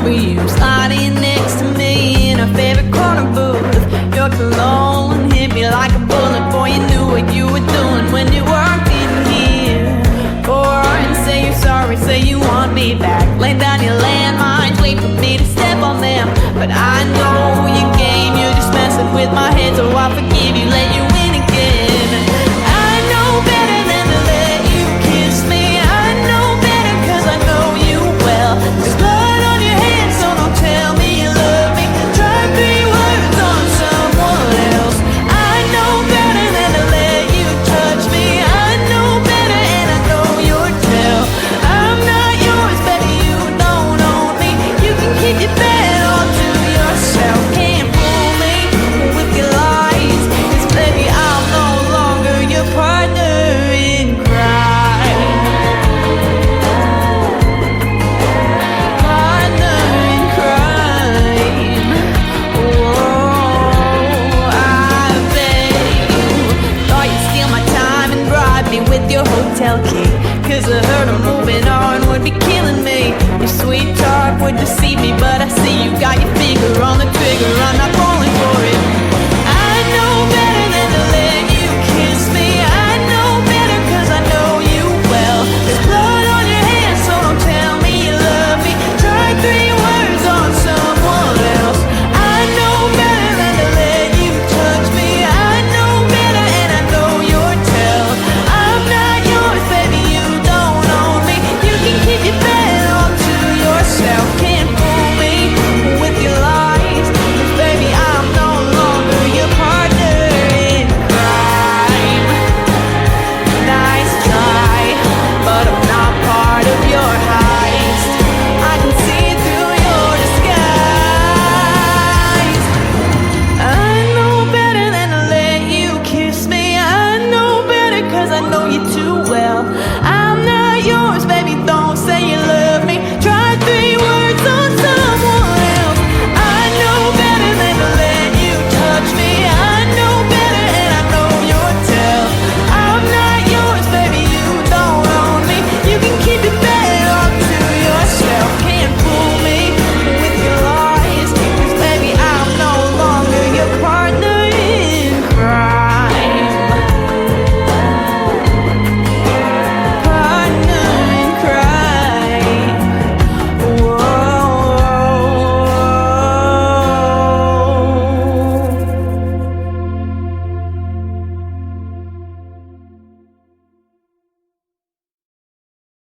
for you, sliding next to me in our favorite corner booth. Your cologne hit me like a bullet. Boy, you knew what you were doing when you walked in here. Or and say you're sorry, say you want me back. Lay down your landmines, wait for me to step on them. But I know your game, you're just messing with my head. So I'll forgive you, let you win again. I know better than to let you kiss me. I know better cause I know you well. There's blood on your hands, so don't tell me you love me. Try to be words on someone else. I know better than to let you touch me. I know better and I know your tell. I'm not yours, baby, you don't own me. You can keep your bed all to yourself. Can't fool me with your lies, cause baby I'm no longer your partner in crime. Partner in crime. Oh, I beg you. Thought you'd steal my time and bribe me with your hotel key, cause I heard I'm moving on would be killing me. Your sweet talk would deceive me, but I see you got your finger on the trigger. I'm not going